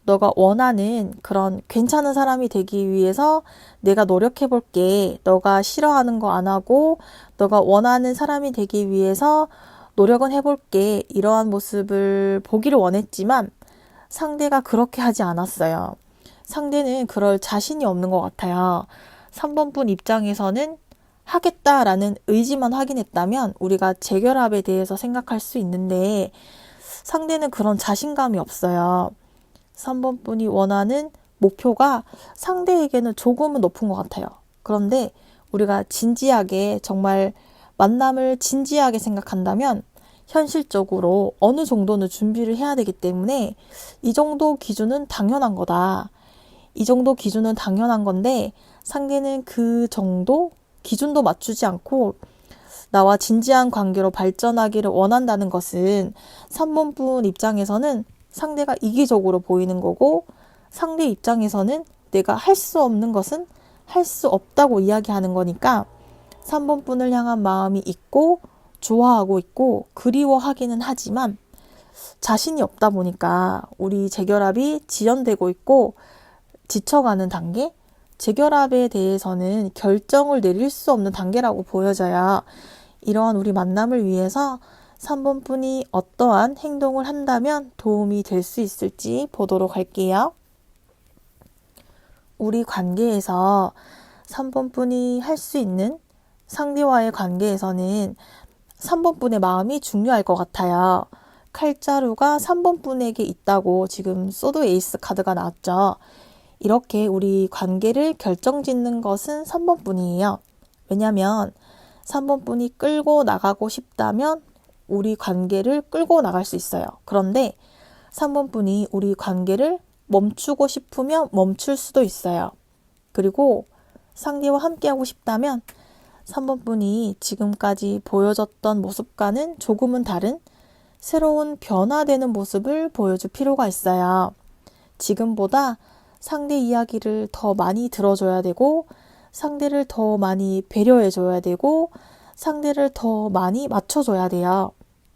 너가 원하는 그런 괜찮은 사람이 되기 위해서 내가 노력해 볼게. 너가 싫어하는 거 안 하고 너가 원하는 사람이 되기 위해서 노력은 해볼게. 이러한 모습을 보기를 원했지만 상대가 그렇게 하지 않았어요. 상대는 그럴 자신이 없는 것 같아요. 3번 분 입장에서는 하겠다라는 의지만 확인했다면 우리가 재결합에 대해서 생각할 수 있는데 상대는 그런 자신감이 없어요. 3번 분이 원하는 목표가 상대에게는 조금은 높은 것 같아요. 그런데 우리가 진지하게, 정말 만남을 진지하게 생각한다면 현실적으로 어느 정도는 준비를 해야 되기 때문에 이 정도 기준은 당연한 거다. 이 정도 기준은 당연한 건데 상대는 그 정도 기준도 맞추지 않고 나와 진지한 관계로 발전하기를 원한다는 것은 3번 분 입장에서는 상대가 이기적으로 보이는 거고 상대 입장에서는 내가 할 수 없는 것은 할 수 없다고 이야기하는 거니까 3번 분을 향한 마음이 있고 좋아하고 있고 그리워하기는 하지만 자신이 없다 보니까 우리 재결합이 지연되고 있고 지쳐가는 단계, 재결합에 대해서는 결정을 내릴 수 없는 단계라고 보여져요. 이러한 우리 만남을 위해서 3번 분이 어떠한 행동을 한다면 도움이 될 수 있을지 보도록 할게요. 우리 관계에서 3번 분이 할 수 있는, 상대와의 관계에서는 3번 분의 마음이 중요할 것 같아요. 칼자루가 3번 분에게 있다고 지금 소드 에이스 카드가 나왔죠. 이렇게 우리 관계를 결정짓는 것은 3번 분이에요. 왜냐하면 3번 분이 끌고 나가고 싶다면 우리 관계를 끌고 나갈 수 있어요. 그런데 3번 분이 우리 관계를 멈추고 싶으면 멈출 수도 있어요. 그리고 상대와 함께하고 싶다면 3번 분이 지금까지 보여줬던 모습과는 조금은 다른 새로운 변화되는 모습을 보여줄 필요가 있어요. 지금보다 상대 이야기를 더 많이 들어줘야 되고 상대를 더 많이 배려해줘야 되고 상대를 더 많이 맞춰줘야 돼요.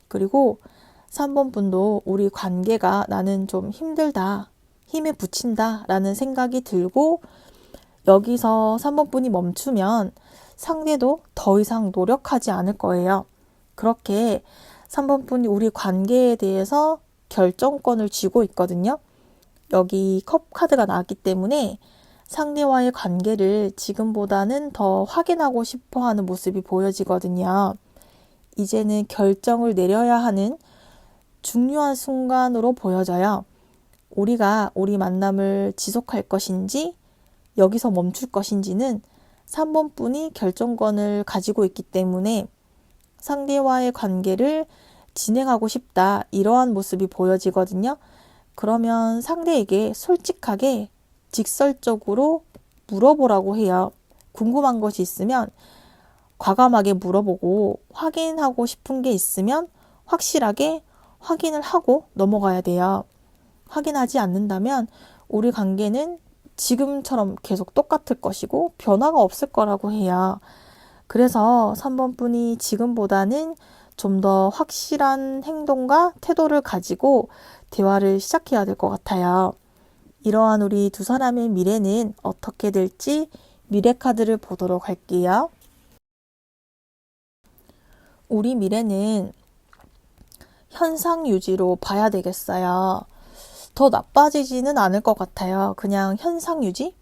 그리고 3번 분도 우리 관계가 나는 좀 힘들다, 힘에 부친다 라는 생각이 들고 여기서 3번 분이 멈추면 상대도 더 이상 노력하지 않을 거예요. 그렇게 3번 분이 우리 관계에 대해서 결정권을 쥐고 있거든요. 여기 컵 카드가 나왔기 때문에 상대와의 관계를 지금보다는 더 확인하고 싶어 하는 모습이 보여지거든요. 이제는 결정을 내려야 하는 중요한 순간으로 보여져요. 우리가 우리 만남을 지속할 것인지 여기서 멈출 것인지는 3번 분이 결정권을 가지고 있기 때문에 상대와의 관계를 진행하고 싶다, 이러한 모습이 보여지거든요. 그러면 상대에게 솔직하게 직설적으로 물어보라고 해요. 궁금한 것이 있으면 과감하게 물어보고 확인하고 싶은 게 있으면 확실하게 확인을 하고 넘어가야 돼요. 확인하지 않는다면 우리 관계는 지금처럼 계속 똑같을 것이고 변화가 없을 거라고 해요. 그래서 3번 분이 지금보다는 좀 더 확실한 행동과 태도를 가지고 대화를 시작해야 될 것 같아요. 이러한 우리 두 사람의 미래는 어떻게 될지 미래 카드를 보도록 할게요. 우리 미래는 현상 유지로 봐야 되겠어요. 더 나빠지지는 않을 것 같아요. 그냥 현상 유지?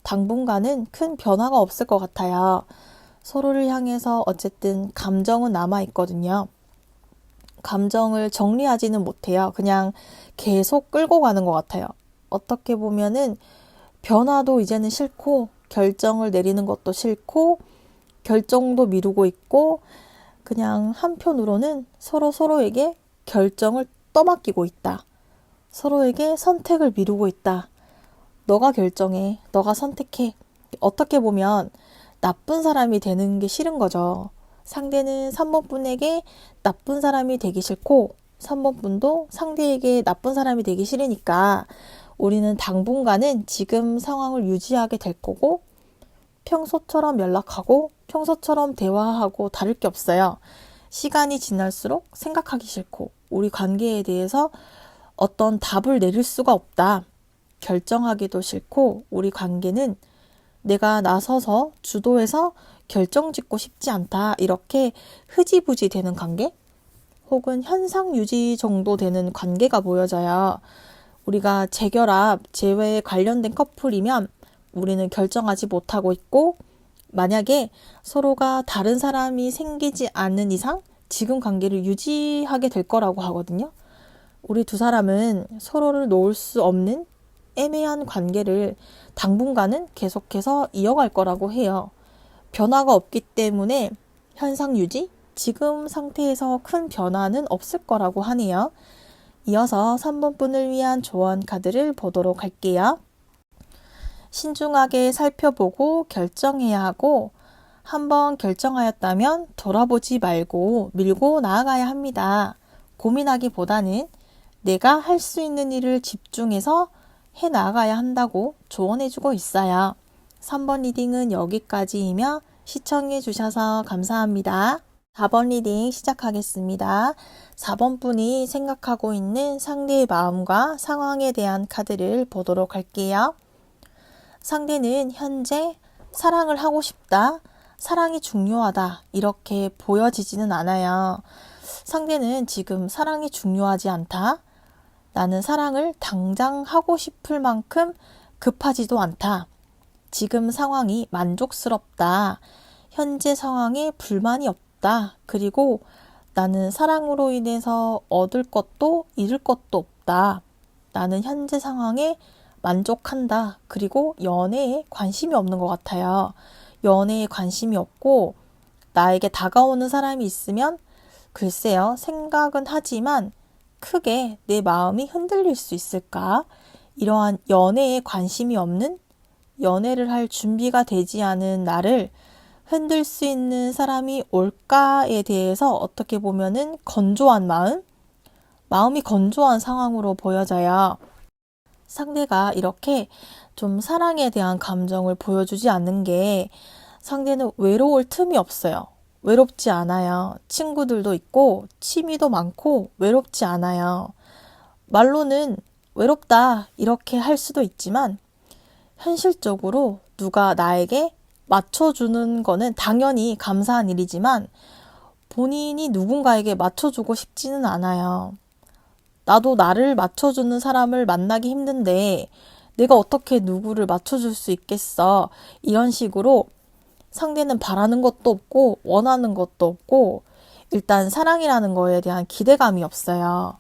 당분간은 큰 변화가 없을 것 같아요. 서로를 향해서 어쨌든 감정은 남아있거든요. 감정을 정리하지는 못해요. 그냥 계속 끌고 가는 것 같아요. 어떻게 보면은 변화도 이제는 싫고 결정을 내리는 것도 싫고 결정도 미루고 있고 그냥 한편으로는 서로에게 결정을 떠맡기고 있다. 서로에게 선택을 미루고 있다. 너가 결정해. 너가 선택해. 어떻게 보면 나쁜 사람이 되는 게 싫은 거죠. 상대는 3번 분에게 나쁜 사람이 되기 싫고 3번 분도 상대에게 나쁜 사람이 되기 싫으니까 우리는 당분간은 지금 상황을 유지하게 될 거고 평소처럼 연락하고 평소처럼 대화하고 다를 게 없어요. 시간이 지날수록 생각하기 싫고 우리 관계에 대해서 어떤 답을 내릴 수가 없다. 결정하기도 싫고 우리 관계는 내가 나서서 주도해서 결정짓고 싶지 않다. 이렇게 흐지부지 되는 관계? 혹은 현상 유지 정도 되는 관계가 보여져요. 우리가 재결합, 재회에 관련된 커플이면 우리는 결정하지 못하고 있고 만약에 서로가 다른 사람이 생기지 않는 이상 지금 관계를 유지하게 될 거라고 하거든요. 우리 두 사람은 서로를 놓을 수 없는 애매한 관계를 당분간은 계속해서 이어갈 거라고 해요. 변화가 없기 때문에 현상 유지? 지금 상태에서 큰 변화는 없을 거라고 하네요. 이어서 3번 분을 위한 조언 카드를 보도록 할게요. 신중하게 살펴보고 결정해야 하고 한번 결정하였다면 돌아보지 말고 밀고 나아가야 합니다. 고민하기보다는 내가 할 수 있는 일을 집중해서 해 나가야 한다고 조언해주고 있어요. 3번 리딩은 여기까지이며 시청해 주셔서 감사합니다. 4번 리딩 시작하겠습니다. 4번 분이 생각하고 있는 상대의 마음과 상황에 대한 카드를 보도록 할게요. 상대는 현재 사랑을 하고 싶다, 사랑이 중요하다 이렇게 보여지지는 않아요. 상대는 지금 사랑이 중요하지 않다, 나는 사랑을 당장 하고 싶을 만큼 급하지도 않다, 지금 상황이 만족스럽다, 현재 상황에 불만이 없다, 그리고 나는 사랑으로 인해서 얻을 것도 잃을 것도 없다, 나는 현재 상황에 만족한다. 그리고 연애에 관심이 없는 것 같아요. 연애에 관심이 없고 나에게 다가오는 사람이 있으면 글쎄요, 생각은 하지만 크게 내 마음이 흔들릴 수 있을까? 이러한 연애에 관심이 없는, 연애를 할 준비가 되지 않은 나를 흔들 수 있는 사람이 올까에 대해서 어떻게 보면은 건조한 마음이 건조한 상황으로 보여져요. 상대가 이렇게 좀 사랑에 대한 감정을 보여주지 않는 게 상대는 외로울 틈이 없어요. 외롭지 않아요. 친구들도 있고 취미도 많고 외롭지 않아요. 말로는 외롭다 이렇게 할 수도 있지만 현실적으로 누가 나에게 맞춰주는 거는 당연히 감사한 일이지만 본인이 누군가에게 맞춰주고 싶지는 않아요. 나도 나를 맞춰주는 사람을 만나기 힘든데 내가 어떻게 누구를 맞춰줄 수 있겠어. 이런 식으로 상대는 바라는 것도 없고 원하는 것도 없고 일단 사랑이라는 거에 대한 기대감이 없어요.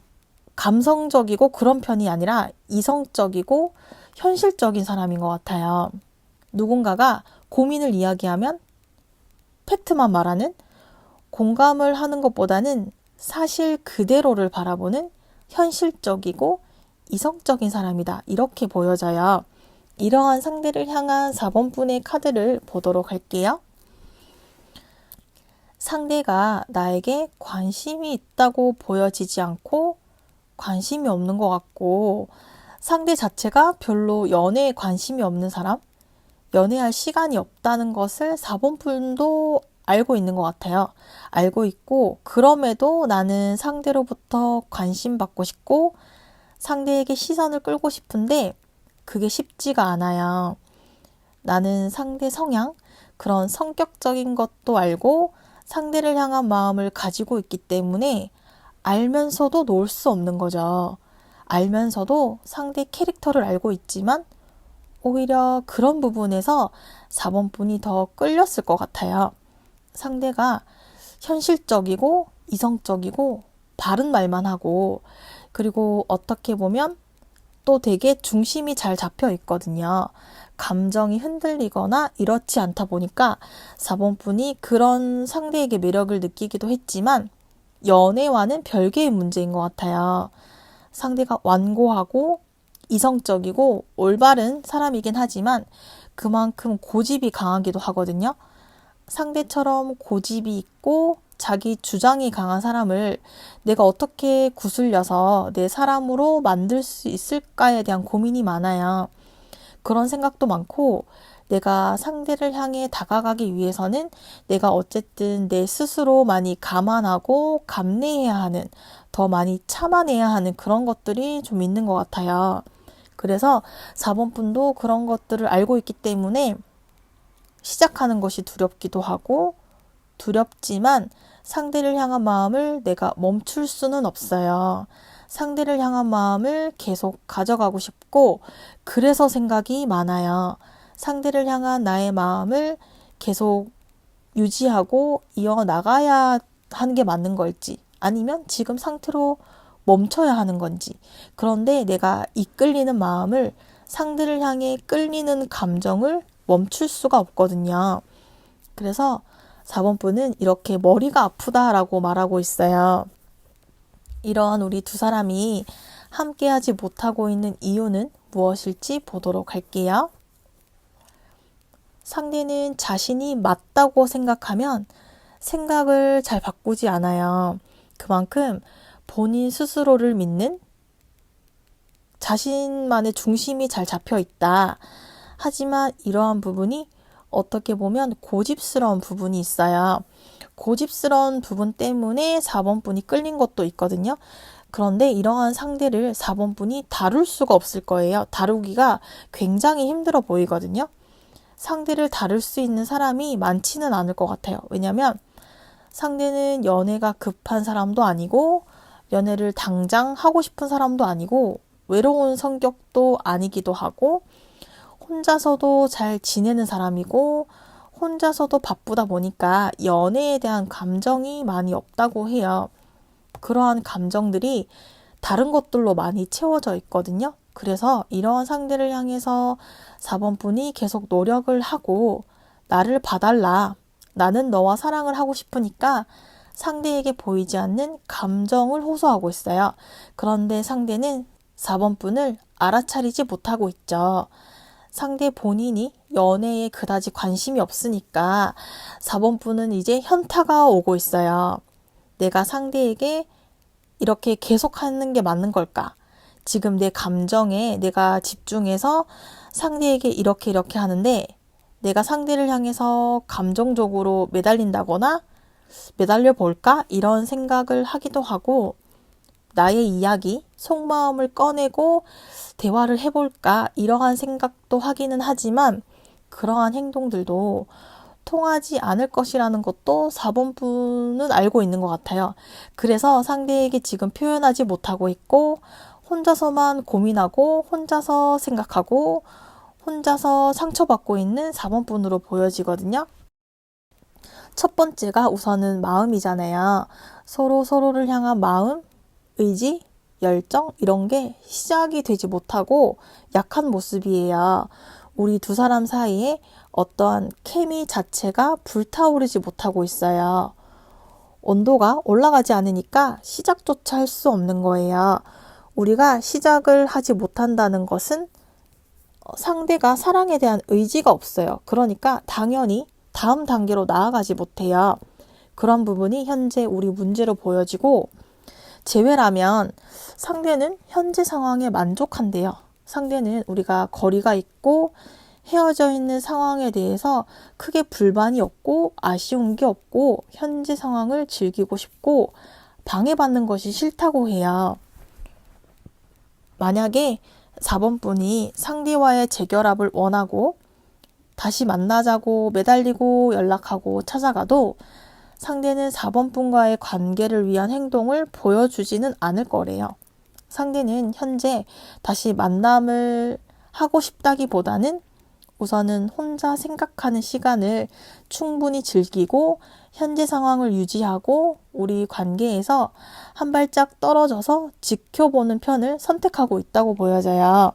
감성적이고 그런 편이 아니라 이성적이고 현실적인 사람인 것 같아요. 누군가가 고민을 이야기하면 팩트만 말하는, 공감을 하는 것보다는 사실 그대로를 바라보는 현실적이고 이성적인 사람이다. 이렇게 보여져요. 이러한 상대를 향한 4번 분의 카드를 보도록 할게요. 상대가 나에게 관심이 있다고 보여지지 않고 관심이 없는 것 같고 상대 자체가 별로 연애에 관심이 없는 사람, 연애할 시간이 없다는 것을 4번 분도 알고 있는 것 같아요. 알고 있고 그럼에도 나는 상대로부터 관심 받고 싶고 상대에게 시선을 끌고 싶은데 그게 쉽지가 않아요. 나는 상대 성향, 그런 성격적인 것도 알고 상대를 향한 마음을 가지고 있기 때문에 알면서도 놓을 수 없는 거죠. 알면서도 상대 캐릭터를 알고 있지만 오히려 그런 부분에서 4번 분이 더 끌렸을 것 같아요. 상대가 현실적이고 이성적이고 바른 말만 하고 그리고 어떻게 보면 또 되게 중심이 잘 잡혀 있거든요. 감정이 흔들리거나 이렇지 않다 보니까 4번 분이 그런 상대에게 매력을 느끼기도 했지만 연애와는 별개의 문제인 것 같아요. 상대가 완고하고 이성적이고 올바른 사람이긴 하지만 그만큼 고집이 강하기도 하거든요. 상대처럼 고집이 있고 자기 주장이 강한 사람을 내가 어떻게 구슬려서 내 사람으로 만들 수 있을까에 대한 고민이 많아요. 그런 생각도 많고 내가 상대를 향해 다가가기 위해서는 내가 어쨌든 내 스스로 많이 감안하고 감내해야 하는, 더 많이 참아내야 하는 그런 것들이 좀 있는 것 같아요. 그래서 4번 분도 그런 것들을 알고 있기 때문에 시작하는 것이 두렵기도 하고 두렵지만 상대를 향한 마음을 내가 멈출 수는 없어요. 상대를 향한 마음을 계속 가져가고 싶고 그래서 생각이 많아요. 상대를 향한 나의 마음을 계속 유지하고 이어나가야 하는 게 맞는 걸지 아니면 지금 상태로 멈춰야 하는 건지 그런데 내가 이끌리는 마음을 상대를 향해 끌리는 감정을 멈출 수가 없거든요. 그래서 4번 분은 이렇게 머리가 아프다라고 말하고 있어요. 이러한 우리 두 사람이 함께하지 못하고 있는 이유는 무엇일지 보도록 할게요. 상대는 자신이 맞다고 생각하면 생각을 잘 바꾸지 않아요. 그만큼 본인 스스로를 믿는 자신만의 중심이 잘 잡혀 있다. 하지만 이러한 부분이 어떻게 보면 고집스러운 부분이 있어요. 고집스러운 부분 때문에 4번 분이 끌린 것도 있거든요. 그런데 이러한 상대를 4번 분이 다룰 수가 없을 거예요. 다루기가 굉장히 힘들어 보이거든요. 상대를 다룰 수 있는 사람이 많지는 않을 것 같아요. 왜냐면 상대는 연애가 급한 사람도 아니고 연애를 당장 하고 싶은 사람도 아니고 외로운 성격도 아니기도 하고 혼자서도 잘 지내는 사람이고 혼자서도 바쁘다 보니까 연애에 대한 감정이 많이 없다고 해요. 그러한 감정들이 다른 것들로 많이 채워져 있거든요. 그래서 이러한 상대를 향해서 4번 분이 계속 노력을 하고 나를 봐달라. 나는 너와 사랑을 하고 싶으니까 상대에게 보이지 않는 감정을 호소하고 있어요. 그런데 상대는 4번 분을 알아차리지 못하고 있죠. 상대 본인이 연애에 그다지 관심이 없으니까 4번 분은 이제 현타가 오고 있어요. 내가 상대에게 이렇게 계속하는 게 맞는 걸까? 지금 내 감정에 내가 집중해서 상대에게 이렇게 하는데 내가 상대를 향해서 감정적으로 매달린다거나 매달려 볼까? 이런 생각을 하기도 하고 나의 이야기, 속마음을 꺼내고 대화를 해볼까? 이러한 생각도 하기는 하지만 그러한 행동들도 통하지 않을 것이라는 것도 4번 분은 알고 있는 것 같아요. 그래서 상대에게 지금 표현하지 못하고 있고 혼자서만 고민하고 혼자서 생각하고 혼자서 상처받고 있는 4번 분으로 보여지거든요. 첫 번째가 우선은 마음이잖아요. 서로를 향한 마음, 의지, 열정 이런 게 시작이 되지 못하고 약한 모습이에요. 우리 두 사람 사이에 어떠한 케미 자체가 불타오르지 못하고 있어요. 온도가 올라가지 않으니까 시작조차 할 수 없는 거예요. 우리가 시작을 하지 못한다는 것은 상대가 사랑에 대한 의지가 없어요. 그러니까 당연히 다음 단계로 나아가지 못해요. 그런 부분이 현재 우리 문제로 보여지고, 재회라면 상대는 현재 상황에 만족한대요. 상대는 우리가 거리가 있고 헤어져 있는 상황에 대해서 크게 불만이 없고 아쉬운 게 없고 현재 상황을 즐기고 싶고 방해받는 것이 싫다고 해요. 만약에 4번 분이 상대와의 재결합을 원하고 다시 만나자고 매달리고 연락하고 찾아가도 상대는 4번 분과의 관계를 위한 행동을 보여주지는 않을 거래요. 상대는 현재 다시 만남을 하고 싶다기보다는 우선은 혼자 생각하는 시간을 충분히 즐기고 현재 상황을 유지하고 우리 관계에서 한 발짝 떨어져서 지켜보는 편을 선택하고 있다고 보여져요.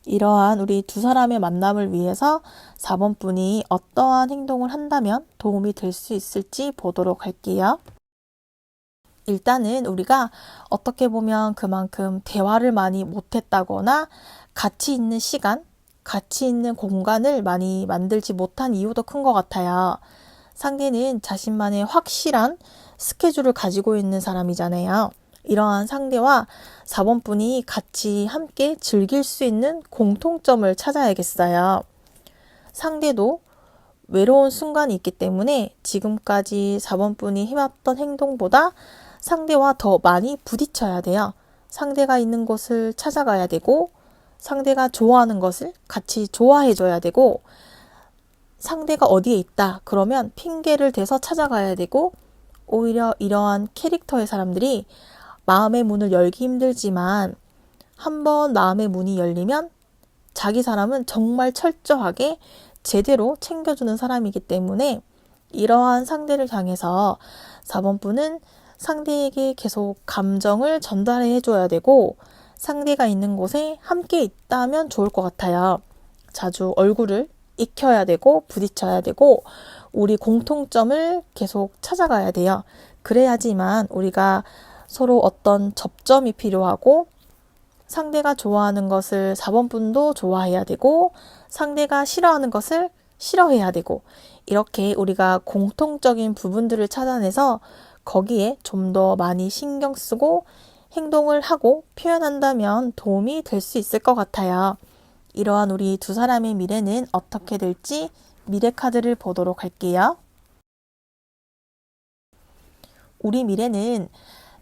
이러한 우리 두 사람의 만남을 위해서 4번 분이 어떠한 행동을 한다면 도움이 될 수 있을지 보도록 할게요. 일단은 우리가 어떻게 보면 그만큼 대화를 많이 못했다거나 가치 있는 시간, 가치 있는 공간을 많이 만들지 못한 이유도 큰 것 같아요. 상대는 자신만의 확실한 스케줄을 가지고 있는 사람이잖아요. 이러한 상대와 4번 분이 같이 함께 즐길 수 있는 공통점을 찾아야겠어요. 상대도 외로운 순간이 있기 때문에 지금까지 4번 분이 해왔던 행동보다 상대와 더 많이 부딪혀야 돼요. 상대가 있는 곳을 찾아가야 되고 상대가 좋아하는 것을 같이 좋아해줘야 되고 상대가 어디에 있다 그러면 핑계를 대서 찾아가야 되고 오히려 이러한 캐릭터의 사람들이 마음의 문을 열기 힘들지만 한번 마음의 문이 열리면 자기 사람은 정말 철저하게 제대로 챙겨주는 사람이기 때문에 이러한 상대를 향해서 4번 분은 상대에게 계속 감정을 전달해 줘야 되고 상대가 있는 곳에 함께 있다면 좋을 것 같아요. 자주 얼굴을 익혀야 되고 부딪혀야 되고 우리 공통점을 계속 찾아가야 돼요. 그래야지만 우리가 서로 어떤 접점이 필요하고 상대가 좋아하는 것을 4번 분도 좋아해야 되고 상대가 싫어하는 것을 싫어해야 되고 이렇게 우리가 공통적인 부분들을 찾아내서 거기에 좀 더 많이 신경 쓰고 행동을 하고 표현한다면 도움이 될 수 있을 것 같아요. 이러한 우리 두 사람의 미래는 어떻게 될지 미래 카드를 보도록 할게요. 우리 미래는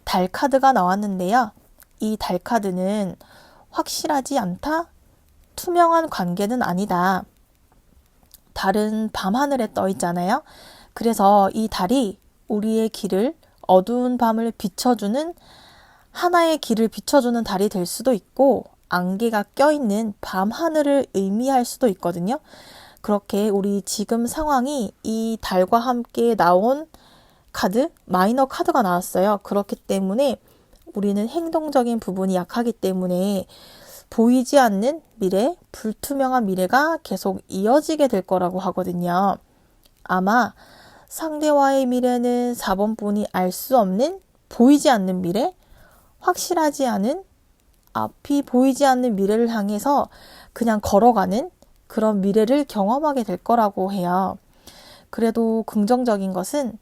달 카드가 나왔는데요. 이 달 카드는 확실하지 않다, 투명한 관계는 아니다. 달은 밤하늘에 떠 있잖아요. 그래서 이 달이 우리의 길을 어두운 밤을 비춰주는 하나의 길을 비춰주는 달이 될 수도 있고 안개가 껴있는 밤하늘을 의미할 수도 있거든요. 그렇게 우리 지금 상황이 이 달과 함께 나온 카드, 마이너 카드가 나왔어요. 그렇기 때문에 우리는 행동적인 부분이 약하기 때문에 보이지 않는 미래, 불투명한 미래가 계속 이어지게 될 거라고 하거든요. 아마 상대와의 미래는 4번 분이 알 수 없는 보이지 않는 미래, 확실하지 않은 앞이 보이지 않는 미래를 향해서 그냥 걸어가는 그런 미래를 경험하게 될 거라고 해요. 그래도 긍정적인 것은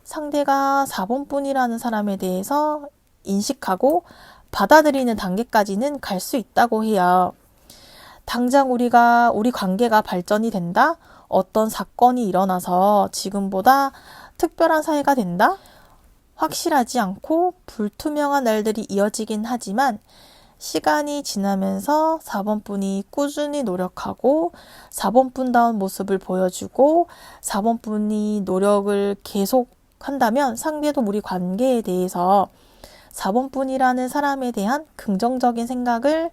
상대가 4번 분이라는 사람에 대해서 인식하고 받아들이는 단계까지는 갈 수 있다고 해요. 당장 우리 관계가 발전이 된다? 어떤 사건이 일어나서 지금보다 특별한 사이가 된다? 확실하지 않고 불투명한 날들이 이어지긴 하지만 시간이 지나면서 4번 분이 꾸준히 노력하고 4번 분다운 모습을 보여주고 4번 분이 노력을 계속 한다면 상대도 우리 관계에 대해서 4번 분이라는 사람에 대한 긍정적인 생각을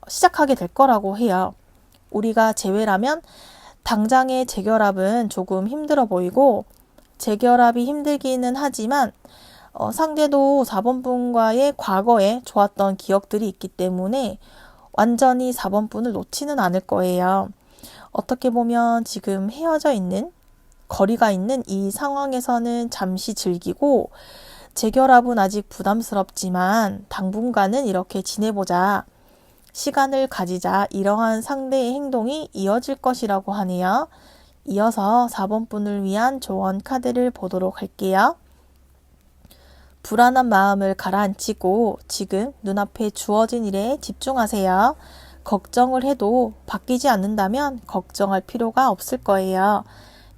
시작하게 될 거라고 해요. 우리가 재회라면 당장의 재결합은 조금 힘들어 보이고 재결합이 힘들기는 하지만 상대도 4번 분과의 과거에 좋았던 기억들이 있기 때문에 완전히 4번 분을 놓지는 않을 거예요. 어떻게 보면 지금 헤어져 있는 거리가 있는 이 상황에서는 잠시 즐기고 재결합은 아직 부담스럽지만 당분간은 이렇게 지내보자. 시간을 가지자. 이러한 상대의 행동이 이어질 것이라고 하네요. 이어서 4번 분을 위한 조언 카드를 보도록 할게요. 불안한 마음을 가라앉히고 지금 눈앞에 주어진 일에 집중하세요. 걱정을 해도 바뀌지 않는다면 걱정할 필요가 없을 거예요.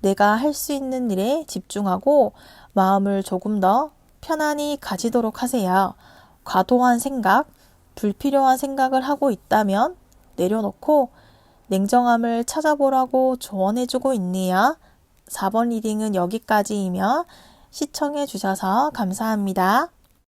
내가 할 수 있는 일에 집중하고 마음을 조금 더 편안히 가지도록 하세요. 과도한 생각, 불필요한 생각을 하고 있다면 내려놓고 냉정함을 찾아보라고 조언해주고 있네요. 4번 리딩은 여기까지이며 시청해 주셔서 감사합니다.